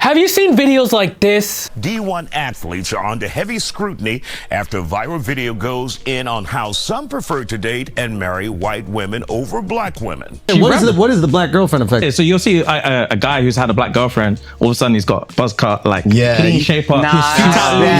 Have you seen videos like this? D1 athletes are under heavy scrutiny after a viral video goes in on how some prefer to date and marry white women over black women. What is the black girlfriend effect? Yeah, so you'll see a guy who's had a black girlfriend, all of a sudden he's got buzz cut, like Yeah. clean shape up.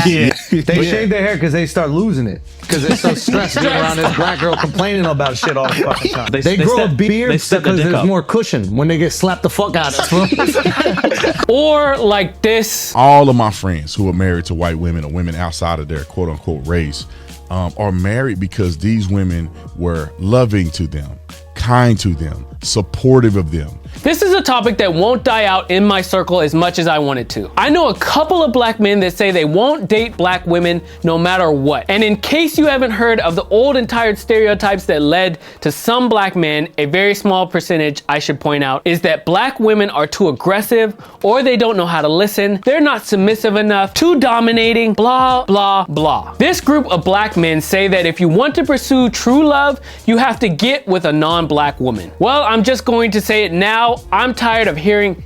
They shave their hair because they start losing it. Because they're so stressed being around this black girl complaining about shit all the fucking time. They grow a beard because there's more cushion when they get slapped the fuck out of. Or like this. All of my friends who are married to white women or women outside of their quote unquote race are married because these women were loving to them, kind to them, supportive of them. This is a topic that won't die out in my circle as much as I want it to. I know a couple of black men that say they won't date black women no matter what. And in case you haven't heard of the old and tired stereotypes that led to some black men, a very small percentage I should point out, is that black women are too aggressive, or they don't know how to listen, they're not submissive enough, too dominating, blah, blah, blah. This group of black men say that if you want to pursue true love, you have to get with a non-black woman. Well, I'm just going to say it now. I'm tired of hearing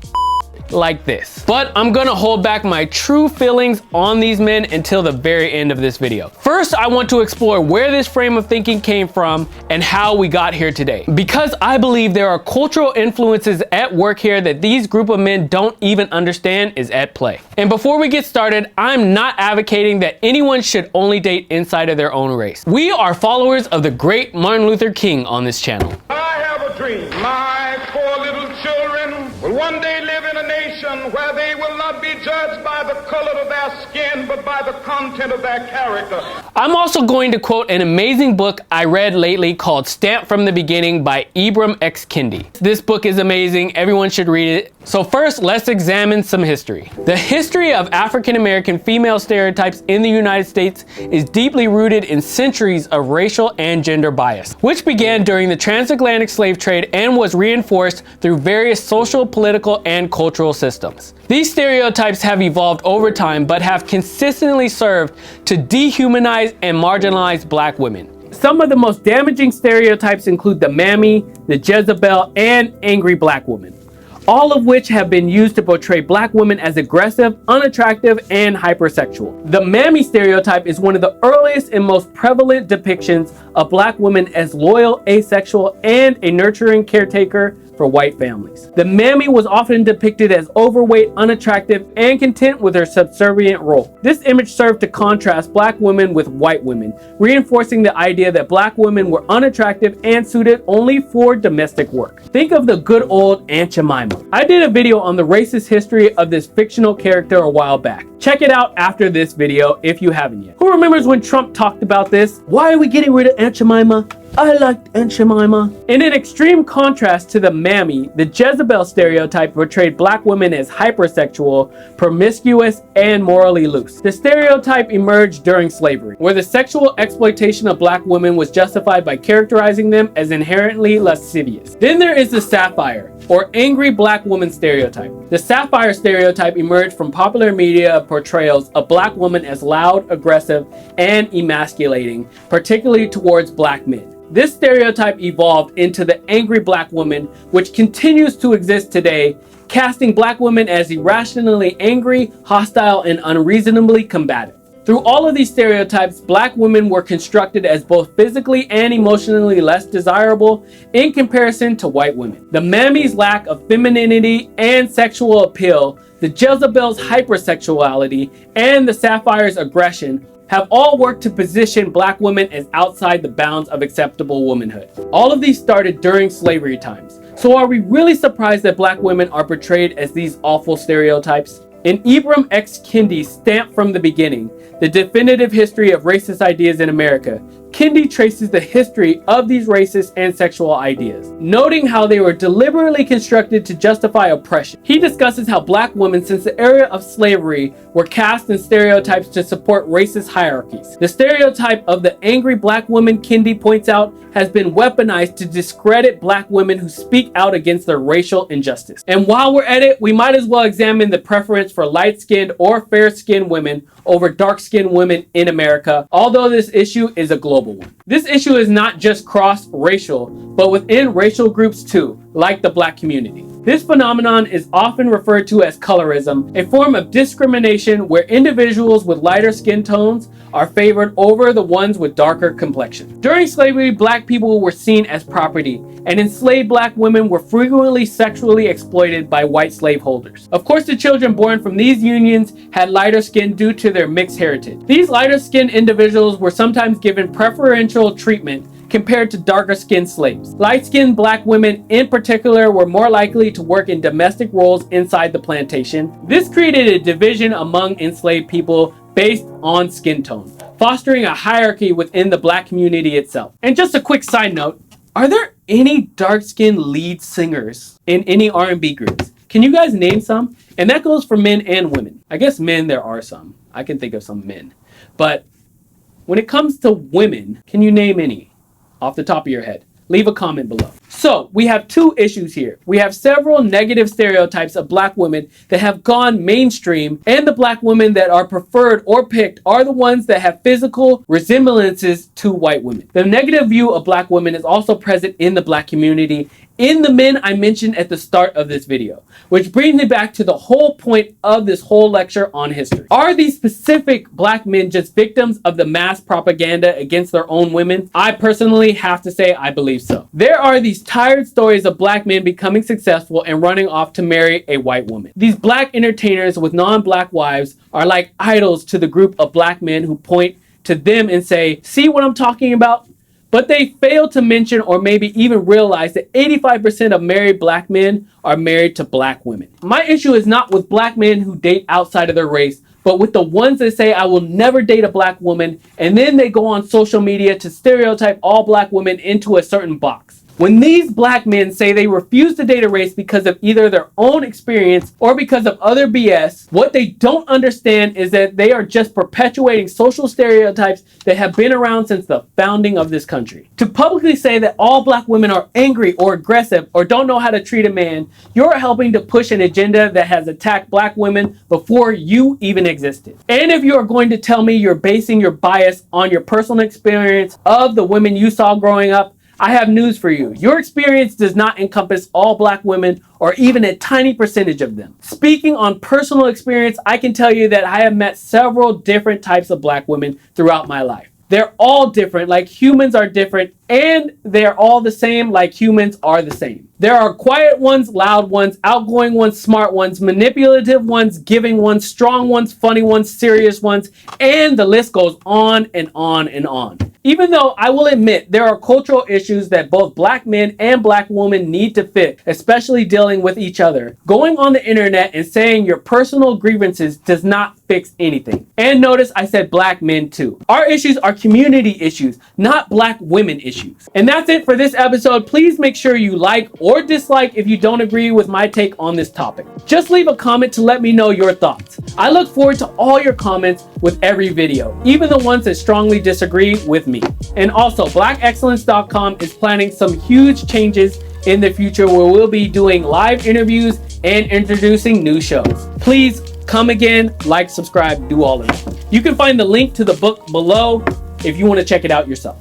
like this, but I'm gonna hold back my true feelings on these men until the very end of this video. First, I want to explore where this frame of thinking came from and how we got here today, because I believe there are cultural influences at work here that these group of men don't even understand is at play. And before we get started, I'm not advocating that anyone should only date inside of their own race. We are followers of the great Martin Luther King on this channel. I have a dream. My 4 little children will one day live in a nation where they will not be judged by the color of their skin, but by the content of their character. I'm also going to quote an amazing book I read lately called Stamped from the Beginning by Ibram X. Kendi. This book is amazing. Everyone should read it. So first, let's examine some history. The history of African-American female stereotypes in the United States is deeply rooted in centuries of racial and gender bias, which began during the transatlantic slave trade and was reinforced through various social, political, and cultural systems. These stereotypes have evolved over time, but have consistently served to dehumanize and marginalize black women. Some of the most damaging stereotypes include the mammy, the Jezebel, and angry black woman, all of which have been used to portray black women as aggressive, unattractive, and hypersexual. The mammy stereotype is one of the earliest and most prevalent depictions of black women as loyal, asexual, and a nurturing caretaker for white families. The mammy was often depicted as overweight, unattractive, and content with her subservient role. This image served to contrast black women with white women, reinforcing the idea that black women were unattractive and suited only for domestic work. Think of the good old Aunt Jemima. I did a video on the racist history of this fictional character a while back. Check it out after this video if you haven't yet. Who remembers when Trump talked about this? Why are we getting rid of Aunt Jemima? I liked Aunt Jemima. In an extreme contrast to the mammy, the Jezebel stereotype portrayed black women as hypersexual, promiscuous, and morally loose. The stereotype emerged during slavery, where the sexual exploitation of black women was justified by characterizing them as inherently lascivious. Then there is the sapphire, or angry black woman stereotype. The sapphire stereotype emerged from popular media portrayals of black women as loud, aggressive, and emasculating, particularly towards black men. This stereotype evolved into the angry black woman, which continues to exist today, casting black women as irrationally angry, hostile, and unreasonably combative. Through all of these stereotypes, black women were constructed as both physically and emotionally less desirable in comparison to white women. The mammy's lack of femininity and sexual appeal, the Jezebel's hypersexuality, and the sapphire's aggression have all worked to position black women as outside the bounds of acceptable womanhood. All of these started during slavery times. So are we really surprised that black women are portrayed as these awful stereotypes? In Ibram X. Kendi's Stamped from the Beginning, the definitive history of racist ideas in America, Kendi traces the history of these racist and sexual ideas, noting how they were deliberately constructed to justify oppression. He discusses how black women since the era of slavery were cast in stereotypes to support racist hierarchies. The stereotype of the angry black woman, Kendi points out, has been weaponized to discredit black women who speak out against their racial injustice. And while we're at it, we might as well examine the preference for light-skinned or fair-skinned women over dark-skinned women in America, although this issue is a global one. This issue is not just cross-racial, but within racial groups too, like the black community. This phenomenon is often referred to as colorism, a form of discrimination where individuals with lighter skin tones are favored over the ones with darker complexion. During slavery, black people were seen as property, and enslaved black women were frequently sexually exploited by white slaveholders. Of course, the children born from these unions had lighter skin due to their mixed heritage. These lighter skinned individuals were sometimes given preferential treatment compared to darker skinned slaves. Light-skinned black women in particular were more likely to work in domestic roles inside the plantation. This created a division among enslaved people based on skin tone, fostering a hierarchy within the black community itself. And just a quick side note, are there any dark-skinned lead singers in any R&B groups? Can you guys name some? And that goes for men and women. I guess men, there are some. I can think of some men. But when it comes to women, can you name any off the top of your head? Leave a comment below. So we have two issues here. We have several negative stereotypes of black women that have gone mainstream, and the black women that are preferred or picked are the ones that have physical resemblances to white women. The negative view of black women is also present in the black community, in the men I mentioned at the start of this video, which brings me back to the whole point of this whole lecture on history. Are these specific black men just victims of the mass propaganda against their own women? I personally have to say I believe so. There are these tired stories of black men becoming successful and running off to marry a white woman. These black entertainers with non-black wives are like idols to the group of black men who point to them and say, "See what I'm talking about?" But they fail to mention or maybe even realize that 85% of married black men are married to black women. My issue is not with black men who date outside of their race, but with the ones that say, "I will never date a black woman," and then they go on social media to stereotype all black women into a certain box. When these black men say they refuse to date a race because of either their own experience or because of other BS, what they don't understand is that they are just perpetuating social stereotypes that have been around since the founding of this country. To publicly say that all black women are angry or aggressive or don't know how to treat a man, you're helping to push an agenda that has attacked black women before you even existed. And if you are going to tell me you're basing your bias on your personal experience of the women you saw growing up, I have news for you. Your experience does not encompass all black women or even a tiny percentage of them. Speaking on personal experience, I can tell you that I have met several different types of black women throughout my life. They're all different, like humans are different, and they're all the same, like humans are the same. There are quiet ones, loud ones, outgoing ones, smart ones, manipulative ones, giving ones, strong ones, funny ones, serious ones, and the list goes on and on and on. Even though I will admit there are cultural issues that both black men and black women need to fix, especially dealing with each other, going on the internet and saying your personal grievances does not fix anything. And notice I said black men too. Our issues are community issues, not black women issues. And that's it for this episode. Please make sure you like or dislike if you don't agree with my take on this topic. Just leave a comment to let me know your thoughts. I look forward to all your comments with every video, even the ones that strongly disagree with me. And also, blackexcellence.com is planning some huge changes in the future where we'll be doing live interviews and introducing new shows. Please come again, like, subscribe, do all of that. You can find the link to the book below if you want to check it out yourself.